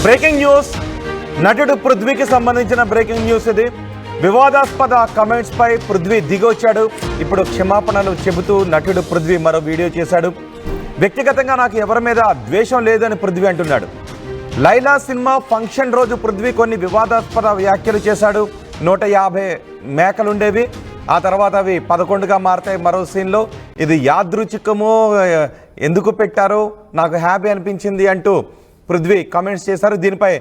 Breaking news. నటుడు పృథ్వీకి సంబంధించిన breaking news ఇది. వివాదాస్పద కమెంట్స్ పై పృథ్వీ దిగొచ్చాడు. ఇప్పుడు క్షమాపణలు చెబుతూ నటుడు పృథ్వీ మరో వీడియో చేశాడు. వ్యక్తిగతంగా నాకు ఎవరి మీద ద్వేషం లేదని పృథ్వీ అంటున్నాడు. లైలా సినిమా ఫంక్షన్ రోజు పృథ్వీ కొన్ని వివాదాస్పద వ్యాఖ్యలు చేశాడు. 150 మేకలుండేవి, ఆ తర్వాత అవి 11గా మారతాయి మరో సీన్లో. ఇది యాదృచ్ఛికమో ఎందుకు పెట్టారో నాకు హ్యాపీ అనిపించింది అంటూ పృథ్వీ కామెంట్స్ చేశారు. దీనిపై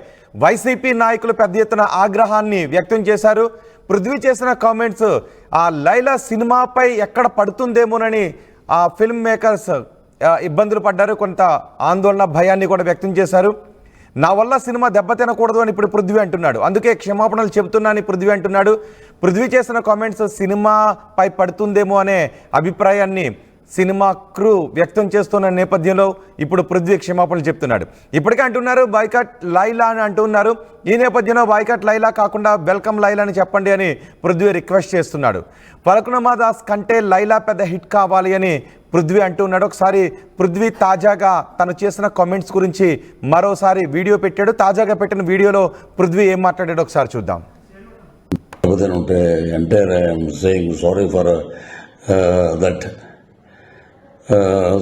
వైసీపీ నాయకులు పెద్ద ఎత్తున ఆగ్రహాన్ని వ్యక్తం చేశారు. పృథ్వీ చేసిన కామెంట్స్ ఆ లైలా సినిమాపై ఎక్కడ పడుతుందేమోనని ఆ ఫిల్మ్ మేకర్స్ ఇబ్బందులు పడ్డారు. కొంత ఆందోళన, భయాన్ని కూడా వ్యక్తం చేశారు. నా వల్ల సినిమా దెబ్బతినకూడదు అని ఇప్పుడు పృథ్వీ అంటున్నాడు. అందుకే క్షమాపణలు చెబుతున్నానని పృథ్వీ అంటున్నాడు. పృథ్వీ చేసిన కామెంట్స్ సినిమాపై పడుతుందేమో అనే అభిప్రాయాన్ని సినిమా క్రూ వ్యక్తం చేస్తున్న నేపథ్యంలో ఇప్పుడు పృథ్వీ క్షమాపణలు చెప్తున్నాడు. ఇప్పటికే అంటున్నారు బాయ్కాట్ లైలా అని అంటున్నారు. ఈ నేపథ్యంలో బాయ్కాట్ లైలా కాకుండా వెల్కమ్ లైలా అని చెప్పండి అని పృథ్వీ రిక్వెస్ట్ చేస్తున్నాడు. ఫలక్నుమా దాస్ కంటే లైలా పెద్ద హిట్ కావాలి అని పృథ్వీ అంటున్నాడు. ఒకసారి పృథ్వీ తాజాగా తను చేసిన కామెంట్స్ గురించి మరోసారి వీడియో పెట్టాడు. తాజాగా పెట్టిన వీడియోలో పృథ్వీ ఏం మాట్లాడాడో ఒకసారి చూద్దాం.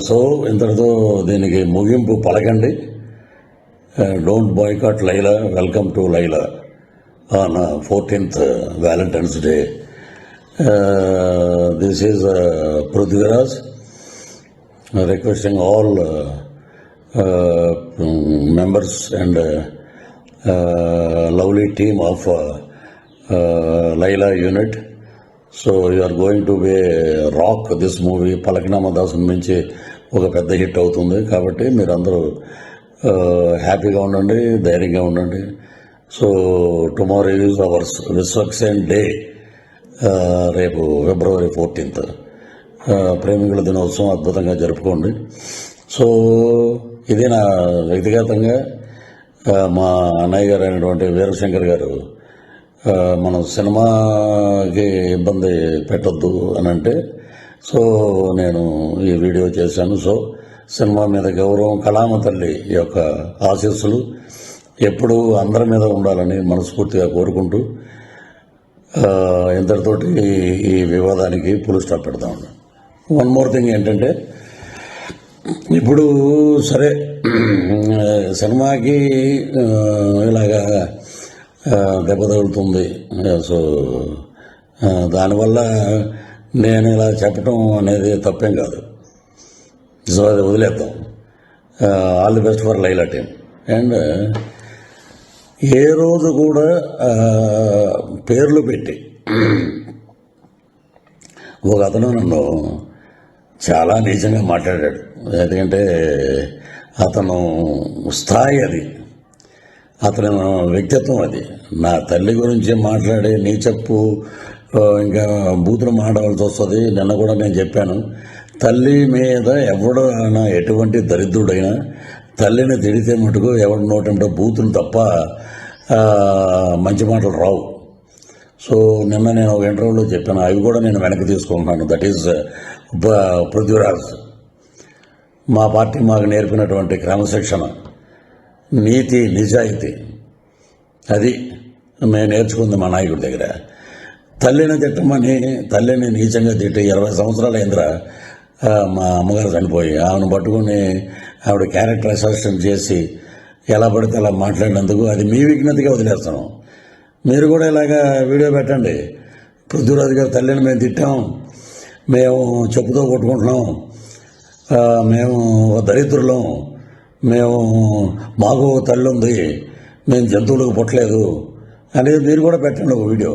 సో ఇంతటితో దీనికి ముగింపు పలకండి. Don't boycott Laila, welcome to Laila on 14th Valentine's Day. This is Prithviraj requesting all members and lovely team of Laila unit. So you are going to be rock this movie. Falaknuma Das నుంచి ఒక పెద్ద హిట్ అవుతుంది కాబట్టి మీరందరూ హ్యాపీగా ఉండండి, ధైర్యంగా ఉండండి. So tomorrow is ours Vishwaksen day, రేపు February 14th ప్రేమికుల దినోత్సవం అద్భుతంగా జరుపుకోండి. సో ఇది నా వ్యక్తిగతంగా మా అన్నయ్య గారు అయినటువంటి వీరశంకర్ గారు మనం సినిమాకి ఇబ్బంది పెట్టొద్దు అని అంటే సో నేను ఈ వీడియో చేశాను. సో సినిమా మీద గౌరవం, కళామ తల్లి యొక్క ఆశీస్సులు ఎప్పుడూ అందరి మీద ఉండాలని మనస్ఫూర్తిగా కోరుకుంటూ ఇంతటితోటి ఈ వివాదానికి ఫుల్ స్టాప్ పెడతాం. వన్ మోర్ థింగ్ ఏంటంటే, ఇప్పుడు సరే సినిమాకి ఇలాగా దెబ్బ తగులుతుంది. సో దానివల్ల నేను ఇలా చెప్పటం అనేది తప్పేం కాదు. సో అది వదిలేద్దాం. All the best for Laila team. And ఏ రోజు కూడా పేర్లు పెట్టి ఒక అతను నన్ను చాలా నీచంగా మాట్లాడాడు. ఎందుకంటే అతను స్థాయి అది, అతని వ్యక్తిత్వం అది. నా తల్లి గురించి మాట్లాడి నీ చెప్పు ఇంకా బూతులు మాట్లాడాల్సి వస్తుంది. నిన్న కూడా నేను చెప్పాను, తల్లి మీద ఎవడైనా ఎటువంటి దరిద్రుడైనా తల్లిని తిడితే మటుకు ఎవరి నోటంటే బూతులు తప్ప మంచి మాటలు రావు. సో నిన్న నేను ఒక ఇంటర్వ్యూలో చెప్పాను, అవి కూడా నేను వెనక్కి తీసుకుంటున్నాను. That is Prithviraj. మా పార్టీ మాకు నేర్పినటువంటి క్రమశిక్షణ, నీతి, నిజాయితీ, అది మేము నేర్చుకుంది మా నాయకుడి దగ్గర. తల్లిని తిట్టమని, తల్లిని నీచంగా తిట్టి 20 సంవత్సరాల అయిందిరా మా అమ్మగారు చనిపోయి. ఆమెను పట్టుకుని ఆవిడ క్యారెక్టర్ అసిస్టెంట్ చేసి ఎలా పడితే అలా మాట్లాడినందుకు అది మీ విజ్ఞతగా వదిలేస్తాను. మీరు కూడా ఇలాగా వీడియో పెట్టండి. పృథ్వీరాజు గారి తల్లిని మేము తిట్టాం, మేము చెప్పుతో కొట్టుకుంటున్నాం, మేము దరిద్రులం, మేము మాకు తల్లి ఉంది, మేము జంతువులకు పుట్టలేదు అనేది మీరు కూడా పెట్టండి ఒక వీడియో.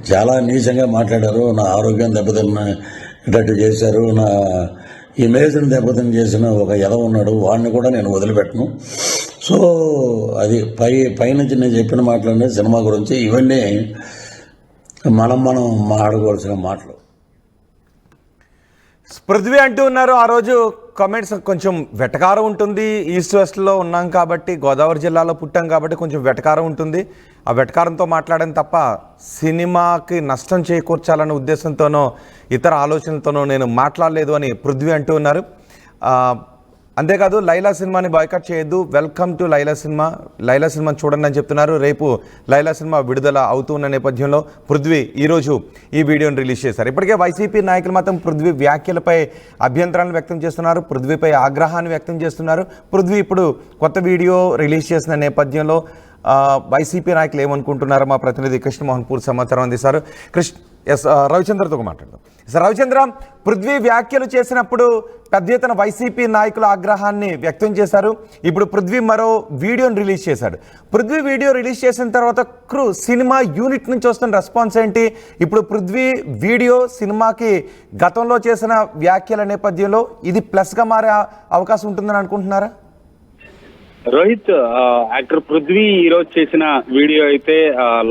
చాలా నీచంగా మాట్లాడారు, నా ఆరోగ్యం దెబ్బతిన్నట్టు చేశారు, నా ఇమేజ్ని దెబ్బతిని చేసిన ఒక ఎదవ ఉన్నాడు, వాడిని కూడా నేను వదిలిపెట్టను. సో అది పైనుంచి నేను చెప్పిన మాటలన్నీ సినిమా గురించి. ఇవన్నీ మనం మాట్లాడుకోవాల్సిన మాటలు. పృథ్వీ అంటూ ఉన్నారు, ఆ రోజు కామెంట్స్ కొంచెం వెటకారం ఉంటుంది. ఈస్ట్ వెస్ట్లో ఉన్నాం కాబట్టి, గోదావరి జిల్లాలో పుట్టాం కాబట్టి కొంచెం వెటకారం ఉంటుంది. ఆ వెటకారంతో మాట్లాడడం తప్ప సినిమాకి నష్టం చేకూర్చాలనే ఉద్దేశంతోనో ఇతర ఆలోచనలతోనో నేను మాట్లాడలేదు అని పృథ్వీ అంటూ ఉన్నారు. అంతేకాదు లైలా సినిమాని బాయ్కాట్ చేయొద్దు, వెల్కమ్ టు లైలా సినిమాని చూడండి అని చెప్తున్నారు. రేపు లైలా సినిమా విడుదల అవుతున్న నేపథ్యంలో పృథ్వీ ఈరోజు ఈ వీడియోని రిలీజ్ చేశారు. ఇప్పటికే వైసీపీ నాయకులు మాత్రం పృథ్వీ వ్యాఖ్యలపై అభ్యంతరాలను వ్యక్తం చేస్తున్నారు, పృథ్వీపై ఆగ్రహాన్ని వ్యక్తం చేస్తున్నారు. పృథ్వీ ఇప్పుడు కొత్త వీడియో రిలీజ్ చేసిన నేపథ్యంలో వైసీపీ నాయకులు ఏమనుకుంటున్నారో మా ప్రతినిధి కృష్ణమోహన్ పూర్తి సమాచారం అందిస్తారు. రవిచంద్రతో మాట్లాడదాం. రవిచంద్ర, పృథ్వీ వ్యాఖ్యలు చేసినప్పుడు పెద్ద ఎత్తున వైసీపీ నాయకుల ఆగ్రహాన్ని వ్యక్తం చేశారు. ఇప్పుడు పృథ్వీ మరో వీడియోని రిలీజ్ చేశాడు. పృథ్వీ వీడియో రిలీజ్ చేసిన తర్వాత సినిమా యూనిట్ నుంచి వస్తున్న రెస్పాన్స్ ఏంటి? ఇప్పుడు పృథ్వీ వీడియో సినిమాకి గతంలో చేసిన వ్యాఖ్యల నేపథ్యంలో ఇది ప్లస్గా మారే అవకాశం ఉంటుందని అనుకుంటున్నారా? రోహిత్, యాక్టర్ పృథ్వీ ఈరోజు చేసిన వీడియో అయితే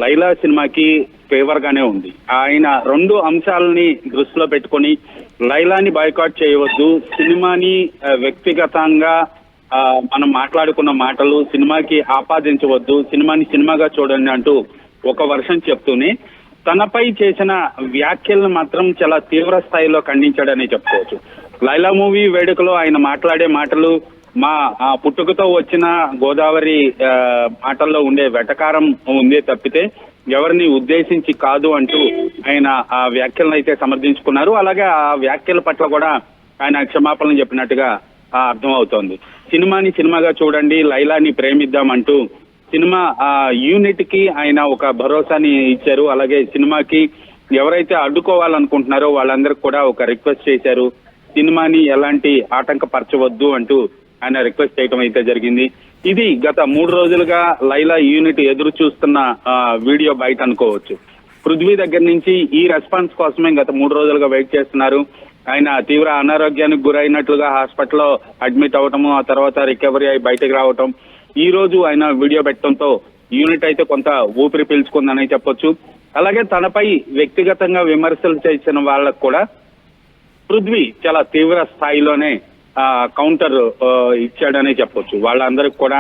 లైలా సినిమాకి ఫేవర్ గానే ఉంది. ఆయన 2 అంశాలని దృష్టిలో పెట్టుకొని లైలాని బాయ్కాట్ చేయవద్దు, సినిమాని వ్యక్తిగతంగా మనం మాట్లాడుకున్న మాటలు సినిమాకి ఆపాదించవద్దు, సినిమాని సినిమాగా చూడండి అంటూ ఒక వర్షన్ చెప్తూనే తనపై చేసిన వ్యాఖ్యలను మాత్రం చాలా తీవ్ర స్థాయిలో ఖండించాడని చెప్పుకోవచ్చు. లైలా మూవీ వేడుకలో ఆయన మాట్లాడే మాటలు మా పుట్టుకతో వచ్చిన గోదావరి మాటల్లో ఉండే వెటకారం ఉందే తప్పితే ఎవరిని ఉద్దేశించి కాదు అంటూ ఆయన ఆ వ్యాఖ్యలను అయితే సమర్థించుకున్నారు. అలాగే ఆ వ్యాఖ్యల పట్ల కూడా ఆయన క్షమాపణలు చెప్పినట్టుగా అర్థమవుతోంది. సినిమాని సినిమాగా చూడండి, లైలాని ప్రేమిద్దామంటూ సినిమా యూనిట్ కి ఆయన ఒక భరోసాని ఇచ్చారు. అలాగే సినిమాకి ఎవరైతే అడ్డుకోవాలనుకుంటున్నారో వాళ్ళందరికీ కూడా ఒక రిక్వెస్ట్ చేశారు, సినిమాని ఎలాంటి ఆటంకపరచవద్దు అంటూ ఆయన రిక్వెస్ట్ చేయడం అయితే జరిగింది. ఇది గత 3 రోజులుగా లైలా యూనిట్ ఎదురు చూస్తున్న వీడియో బయట అనుకోవచ్చు. పృథ్వీ దగ్గర నుంచి ఈ రెస్పాన్స్ కోసమే గత 3 రోజులుగా వెయిట్ చేస్తున్నారు. ఆయన తీవ్ర అనారోగ్యానికి గురైనట్లుగా హాస్పిటల్లో అడ్మిట్ అవటము, ఆ తర్వాత రికవరీ అయి బయటకు రావటం, ఈ రోజు ఆయన వీడియో పెట్టడంతో యూనిట్ అయితే కొంత ఊపిరి పీల్చుకుందని చెప్పొచ్చు. అలాగే తనపై వ్యక్తిగతంగా విమర్శలు చేసిన వాళ్ళకు కూడా పృథ్వీ చాలా తీవ్ర స్థాయిలోనే కౌంటర్ ఇచ్చాడనే చెప్పొచ్చు. వాళ్ళందరికి కూడా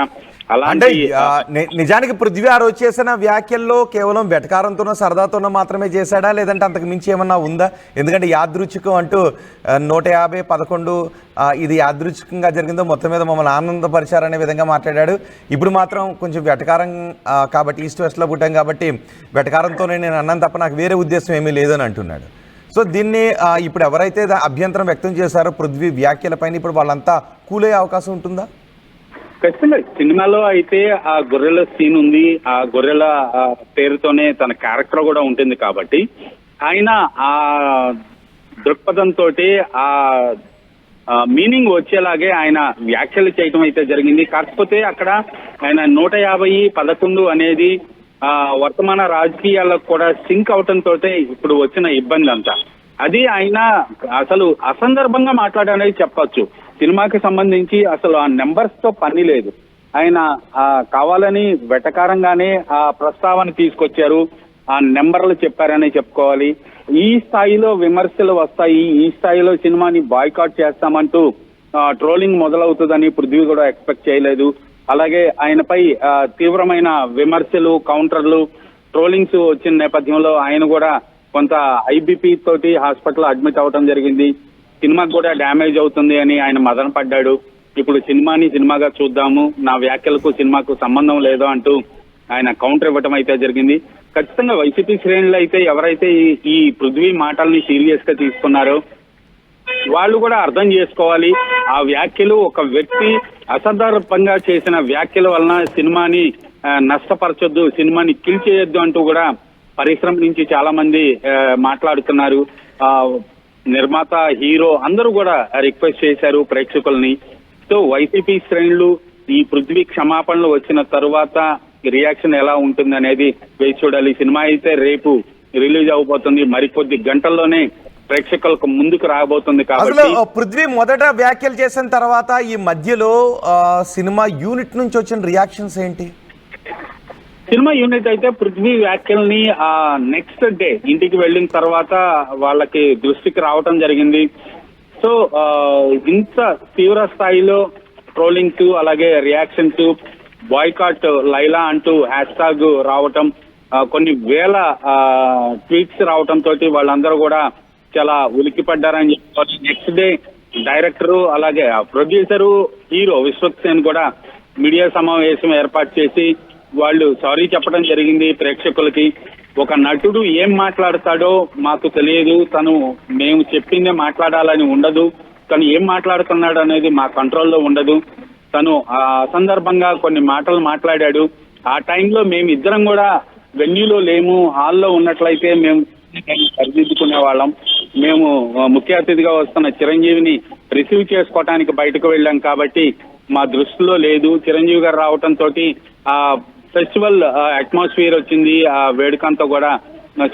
అంటే నిజానికి పృథ్వీ ఆ రోజు చేసిన వ్యాఖ్యల్లో కేవలం వెటకారంతోనో సరదాతోనో మాత్రమే చేశాడా, లేదంటే అంతకు మించి ఏమన్నా ఉందా? ఎందుకంటే యాదృచ్ఛికం అంటూ 150, 11 ఇది యాదృచ్ఛికంగా జరిగిందో, మొత్తం మీద మమ్మల్ని ఆనందపరిచారనే విధంగా మాట్లాడాడు. ఇప్పుడు మాత్రం కొంచెం వెటకారం కాబట్టి, ఈస్ట్ వెస్ట్లో పుట్టాం కాబట్టి వెటకారంతోనే నేను అన్నాను తప్ప నాకు వేరే ఉద్దేశం ఏమీ లేదని అంటున్నాడు. సో దీన్ని ఇప్పుడు ఎవరైతే అభ్యంతరం వ్యక్తం చేశారో పృథ్వీ వ్యాఖ్యలపైన ఇప్పుడు వాళ్ళంతా కూలయ్యే అవకాశం ఉంటుందా? ఖచ్చితంగా. సినిమాలో అయితే ఆ గొర్రెల సీన్ ఉంది, ఆ గొర్రెల పేరుతోనే తన క్యారెక్టర్ కూడా ఉంటుంది కాబట్టి ఆయన ఆ దృక్పథంతో ఆ మీనింగ్ వచ్చేలాగే ఆయన వ్యాఖ్యలు చేయటం అయితే జరిగింది. కాకపోతే అక్కడ ఆయన 150, 11 అనేది వర్తమాన రాజకీయాలకు కూడా సింక్ అవటంతో ఇప్పుడు వచ్చిన ఇబ్బంది అంతా అది ఆయన అసలు అసందర్భంగా మాట్లాడనేది చెప్పొచ్చు. సినిమాకి సంబంధించి అసలు ఆ నెంబర్స్ తో పని లేదు. ఆయన కావాలని వెటకారంగానే ఆ ప్రస్తావన తీసుకొచ్చారు, ఆ నెంబర్లు చెప్పారని చెప్పుకోవాలి. ఈ స్థాయిలో విమర్శలు వస్తాయి, ఈ స్థాయిలో సినిమాని బాయ్కాట్ చేస్తామంటూ ట్రోలింగ్ మొదలవుతుందని పృథ్వీ కూడా ఎక్స్పెక్ట్ చేయలేదు. అలాగే ఆయనపై తీవ్రమైన విమర్శలు, కౌంటర్లు, ట్రోలింగ్స్ వచ్చిన నేపథ్యంలో ఆయన కూడా కొంత ఐబీపీ తోటి హాస్పిటల్ అడ్మిట్ అవడం జరిగింది. సినిమాకి కూడా డ్యామేజ్ అవుతుంది అని ఆయన మదన పడ్డాడు. ఇప్పుడు సినిమాని సినిమాగా చూద్దాము, నా వ్యాఖ్యలకు సినిమాకు సంబంధం లేదు అంటూ ఆయన కౌంటర్ ఇవ్వటం అయితే జరిగింది. ఖచ్చితంగా వైసీపీ శ్రేణులు అయితే ఎవరైతే ఈ పృథ్వీ మాటల్ని సీరియస్ గా తీసుకున్నారో వాళ్ళు కూడా అర్థం చేసుకోవాలి. ఆ వ్యాఖ్యలు ఒక వ్యక్తి అసందర్భంగా చేసిన వ్యాఖ్యల వలన సినిమాని నష్టపరచొద్దు, సినిమాని కిల్ చేయొద్దు అంటూ కూడా పరిశ్రమ నుంచి చాలా మంది మాట్లాడుతున్నారు. నిర్మాత, హీరో అందరూ కూడా రిక్వెస్ట్ చేశారు ప్రేక్షకుల్ని. సో వైసీపీ శ్రేణులు ఈ పృథ్వీ క్షమాపణలు వచ్చిన తరువాత రియాక్షన్ ఎలా ఉంటుంది అనేది వేచి చూడాలి. సినిమా అయితే రేపు రిలీజ్ అవబోతుంది, మరికొద్ది గంటల్లోనే ప్రేక్షకులకు ముందుకు రాబోతుంది. కాబట్టి పృథ్వీ మొదట వ్యాఖ్యలు చేసిన తర్వాత ఈ మధ్యలో సినిమా యూనిట్ నుంచి వచ్చిన రియాక్షన్స్ ఏంటి? సినిమా యూనిట్ అయితే పృథ్వీ వ్యాఖ్యల్ని నెక్స్ట్ డే ఇంటికి వెళ్ళిన తర్వాత వాళ్ళకి దృష్టికి రావటం జరిగింది. సో ఇంత తీవ్ర స్థాయిలో ట్రోలింగ్స్, అలాగే రియాక్షన్స్, బాయ్కాట్ లైలా అంటూ హ్యాష్ ట్యాగ్ రావటం, కొన్ని వేల ట్వీట్స్ రావటం తోటి వాళ్ళందరూ కూడా చాలా ఉలిక్కిపడ్డారని చెప్పుకోవాలి. నెక్స్ట్ డే డైరెక్టరు అలాగే ఆ ప్రొడ్యూసరు హీరో విశ్వక్సేన్ కూడా మీడియా సమావేశం ఏర్పాటు చేసి వాళ్ళు సారీ చెప్పడం జరిగింది ప్రేక్షకులకి. ఒక నటుడు ఏం మాట్లాడతాడో మాకు తెలియదు, తను మేము చెప్పిందే మాట్లాడాలని ఉండదు, తను ఏం మాట్లాడుతున్నాడు అనేది మా కంట్రోల్లో ఉండదు. తను ఆ సందర్భంగా కొన్ని మాటలు మాట్లాడాడు. ఆ టైంలో మేమిద్దరం కూడా వెన్యూలో లేము, హాల్లో ఉన్నట్లయితే మేము సరిదిద్దుకునే వాళ్ళం. మేము ముఖ్య అతిథిగా వస్తున్న చిరంజీవిని రిసీవ్ చేసుకోవటానికి బయటకు వెళ్ళాం కాబట్టి మా దృష్టిలో లేదు. చిరంజీవి గారు రావటంతో ఆ ఫెస్టివల్ అట్మాస్ఫియర్ వచ్చింది, ఆ వేడుకంతా కూడా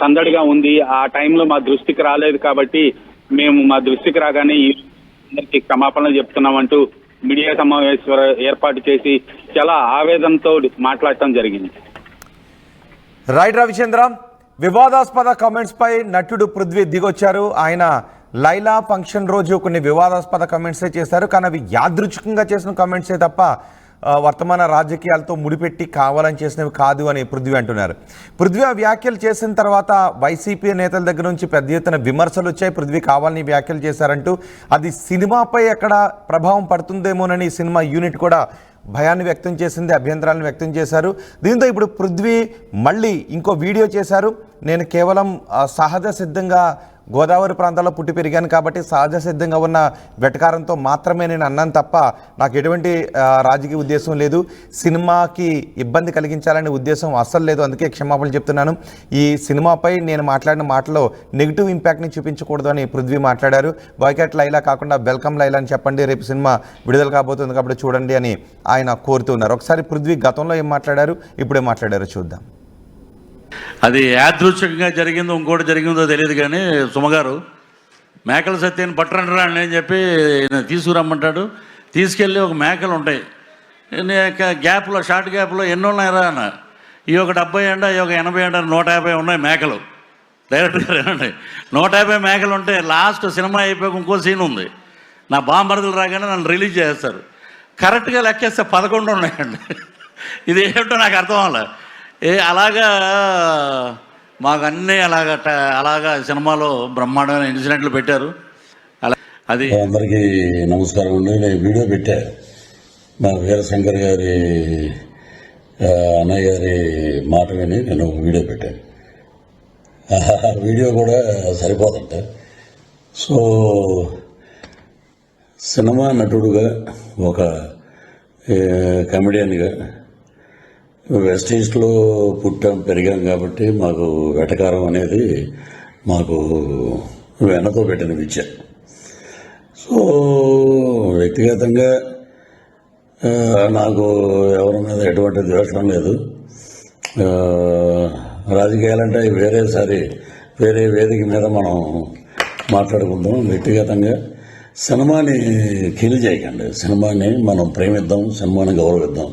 సందడిగా ఉంది. ఆ టైంలో మా దృష్టికి రాలేదు కాబట్టి మేము మా దృష్టికి రాగానే అందరికీ క్షమాపణలు చెప్తున్నామంటూ మీడియా సమావేశం ఏర్పాటు చేసి చాలా ఆవేదనతో మాట్లాడటం జరిగింది. రైట్ రవిచంద్ర, వివాదాస్పద కామెంట్స్ పై నటుడు పృథ్వీ దిగొచ్చారు. ఆయన లైలా ఫంక్షన్ రోజు కొన్ని వివాదాస్పద కామెంట్సే చేశారు, కానీ అవి యాదృచ్ఛికంగా చేసిన కామెంట్సే తప్ప వర్తమాన రాజకీయాలతో ముడిపెట్టి కావాలని చేసినవి కాదు అని పృథ్వీ అంటున్నారు. పృథ్వీ ఆ వ్యాఖ్యలు చేసిన తర్వాత వైసీపీ నేతల దగ్గర నుంచి పెద్ద ఎత్తున విమర్శలు వచ్చాయి. పృథ్వీ కావాలని వ్యాఖ్యలు చేశారంటూ అది సినిమాపై ఎక్కడ ప్రభావం పడుతుందేమోనని సినిమా యూనిట్ కూడా భయాన్ని వ్యక్తం చేసింది, అభ్యంతరాలను వ్యక్తం చేశారు. దీంతో ఇప్పుడు పృథ్వీ మళ్ళీ ఇంకో వీడియో చేశారు. నేను కేవలం సహజ సిద్ధంగా గోదావరి ప్రాంతాల్లో పుట్టి పెరిగాను కాబట్టి సహజ సిద్ధంగా ఉన్న వెటకారంతో మాత్రమే నేను అన్నాను తప్ప నాకు ఎటువంటి రాజకీయ ఉద్దేశం లేదు, సినిమాకి ఇబ్బంది కలిగించాలనే ఉద్దేశం అస్సలు లేదు, అందుకే క్షమాపణలు చెప్తున్నాను. ఈ సినిమాపై నేను మాట్లాడిన మాటలో నెగిటివ్ ఇంపాక్ట్ని చూపించకూడదు అని పృథ్వీ మాట్లాడారు. బాయ్కాట్ లైలా కాకుండా వెల్కమ్ లైలా అని చెప్పండి, రేపు సినిమా విడుదల కాబోతుంది కాబట్టి చూడండి అని ఆయన కోరుతున్నారు. ఒకసారి పృథ్వీ గతంలో ఏం మాట్లాడారు, ఇప్పుడేం మాట్లాడారో చూద్దాం. అది యాదృచ్ఛికంగా జరిగిందో ఇంకోటి జరిగిందో తెలియదు, కానీ సుమగారు మేకల సత్యాన్ని పట్టరంటరా అని చెప్పి తీసుకురమ్మంటాడు. తీసుకెళ్ళి ఒక మేకలు ఉంటాయి గ్యాప్లో, షార్ట్ గ్యాప్లో ఎన్ని ఉన్నాయరా అన్న, ఈ ఒక 70 ఎండ, ఈ ఒక 80 ఎండ, 150 ఉన్నాయి మేకలు. డైరెక్ట్ గారు ఏనండి, 150 మేకలు ఉంటే లాస్ట్ సినిమా అయిపోయాక ఇంకో సీన్ ఉంది, నా బాంబరదలు రాగానే నన్ను రిలీజ్ చేస్తారు. కరెక్ట్గా లెక్కేస్తే 11 ఉన్నాయండి. ఇది ఏమిటో నాకు అర్థం అవ్వాలి. అలాగా మాకు అన్నీ అలాగా సినిమాలో బ్రహ్మాండమైన ఇన్సిడెంట్లు పెట్టారు. అలా అది అందరికీ నమస్కారం అండి. నేను వీడియో పెట్టా, మా వీరశంకర్ గారి అన్నయ్య గారి మాట విని నేను వీడియో పెట్టాను. వీడియో కూడా సరిపోదంట. సో సినిమా నటుడుగా, ఒక కమెడియన్గా వెస్ట్ ఈస్ట్లో పుట్టాం పెరిగాం కాబట్టి మాకు వెటకారం అనేది మాకు వెనతో పెట్టిన విద్య. సో వ్యక్తిగతంగా నాకు ఎవరి మీద ఎటువంటి ద్వేషం లేదు. రాజకీయాలంటే వేరే వేదిక మీద మనం మాట్లాడుకుందాం. వ్యక్తిగతంగా సినిమాని కిల్ చేయకండి, సినిమాని మనం ప్రేమిద్దాం, సినిమాని గౌరవిద్దాం.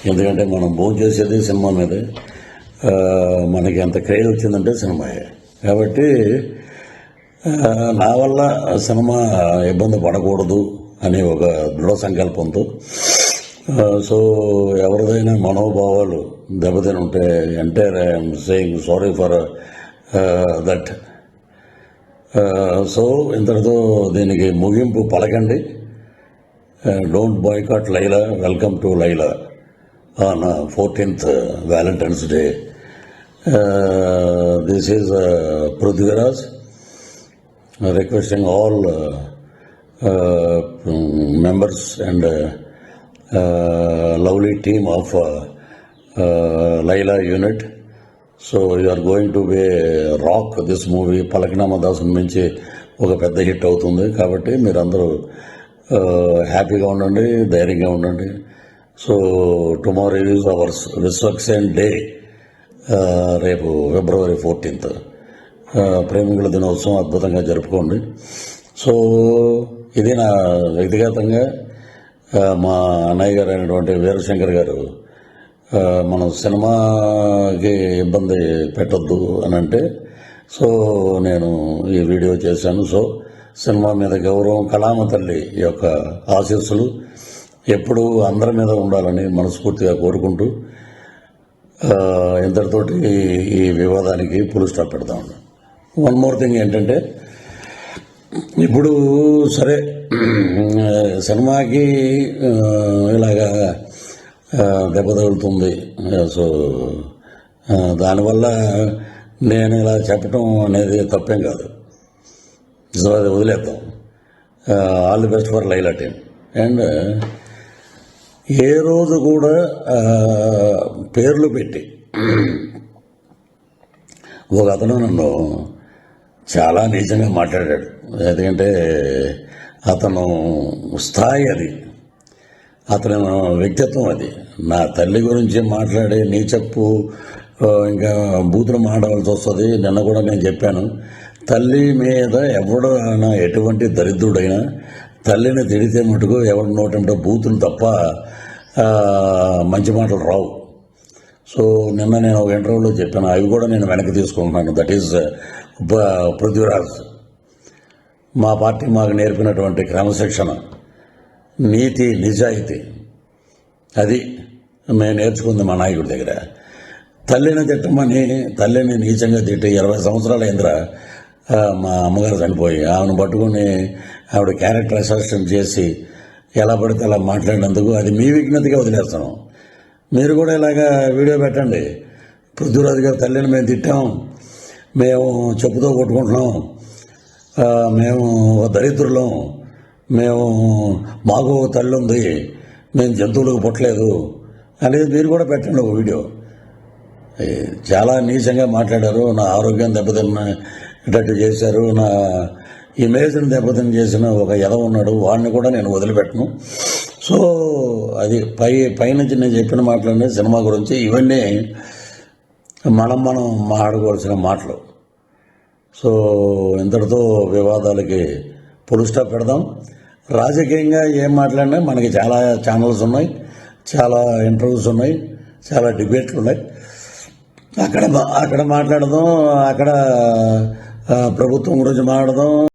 ఎందుకంటే మనం భోజనం చేసేది సినిమా మీదే, మనకి ఎంత క్రేజ్ వచ్చిందంటే సినిమాయే. కాబట్టి నా వల్ల సినిమా ఇబ్బంది పడకూడదు అనే ఒక దృఢ సంకల్పంతో, సో ఎవరిదైనా మనోభావాలు దెబ్బతిని ఉంటే అంటే I'm saying sorry for that. So ఇంతటితో దీనికి ముగింపు పలకండి. Don't boycott Laila, welcome to Laila on 14th Valentine's Day. This is Prithviraj requesting all members and lovely team of Laila unit. So you are going to be rock this movie. Palaknama Dasan నుంచి ఒక పెద్ద hit అవుతుంది కాబట్టి మీరందరూ హ్యాపీగా ఉండండి, ధైర్యంగా ఉండండి. So tomorrow is ours Vishwaksen day, రేపు February 14th ప్రేమికుల దినోత్సవం అద్భుతంగా జరుపుకోండి. సో ఇది నా వ్యక్తిగతంగా మా అన్నయ్య గారు అయినటువంటి వీరశంకర్ గారు మనం సినిమాకి ఇబ్బంది పెట్టొద్దు అని అంటే, సో నేను ఈ వీడియో చేశాను. సో సినిమా మీద గౌరవం, కళామ తల్లి యొక్క ఆశీస్సులు ఎప్పుడూ అందరి మీద ఉండాలని మనస్ఫూర్తిగా కోరుకుంటూ ఇంతటితోటి ఈ వివాదానికి ఫుల్ స్టాప్ పెడతాం. వన్ మోర్ థింగ్ ఏంటంటే, ఇప్పుడు సరే సినిమాకి ఇలాగా దెబ్బ తగులుతుంది. సో దానివల్ల నేను ఇలా చెప్పటం అనేది తప్పేం కాదు. సో అది వదిలేద్దాం. All the best for Laila team. And ఏ రోజు కూడా పేర్లు పెట్టి ఒక అతను నన్ను చాలా నీచంగా మాట్లాడాడు. ఎందుకంటే అతను స్థాయి అది, అతని వ్యక్తిత్వం అది. నా తల్లి గురించి మాట్లాడే నీచప్పు ఇంకా బూతులు మాట్లాడాల్సి వస్తుంది. నిన్న కూడా నేను చెప్పాను, తల్లి మీద ఎవడైనా ఎటువంటి దరిద్రుడైనా తల్లిని తిడితే మటుకు ఎవరి నోటంటే బూతులు తప్ప మంచి మాటలు రావు. సో నిన్న నేను ఒక ఇంటర్వ్యూలో చెప్పాను, అవి కూడా నేను వెనక్కి తీసుకుంటున్నాను. That is Prithviraj. మా పార్టీ మాకు నేర్పినటువంటి క్రమశిక్షణ, నీతి, నిజాయితీ, అది మేము నేర్చుకుంది మా నాయకుడి దగ్గర. తల్లిని తిట్టమని, తల్లిని నీచంగా తిట్టి 20 సంవత్సరాల అయిందిరా మా అమ్మగారు చనిపోయి. ఆమెను పట్టుకుని ఆవిడ క్యారెక్టర్ అసాసినేట్ చేసి ఎలా పడితే అలా మాట్లాడినందుకు అది మీ విజ్ఞతగా వదిలేస్తాను. మీరు కూడా ఇలాగా వీడియో పెట్టండి. పృథ్వీరాజు గారి తల్లిని మేము తిట్టాం, మేము చెప్పుతో కొట్టుకుంటున్నాం, మేము దరిద్రులం, మాకు తల్లి ఉంది, మేము జంతువులకు పుట్టలేదు అనేది మీరు కూడా పెట్టండి ఒక వీడియో. చాలా నీచంగా మాట్లాడారు, నా ఆరోగ్యం దెబ్బతిన్నట్టు చేశారు, నా ఇమేజ్ని దెబ్బతిని చేసిన ఒక ఎదవ ఉన్నాడు, వాడిని కూడా నేను వదిలిపెట్టను. సో అది పైనుంచి నేను చెప్పిన మాటలన్నీ సినిమా గురించి. ఇవన్నీ మనం మాట్లాడుకోవాల్సిన మాటలు. సో ఇంతటితో వివాదాలకి ఫుల్ స్టాప్ పెడదాం. రాజకీయంగా ఏం మాట్లాడినా మనకి చాలా ఛానల్స్ ఉన్నాయి, చాలా ఇంటర్వ్యూస్ ఉన్నాయి, చాలా డిబేట్లు ఉన్నాయి. అక్కడ మాట్లాడదాం, అక్కడ ప్రభుత్వం గురించి మాట్లాడదాం.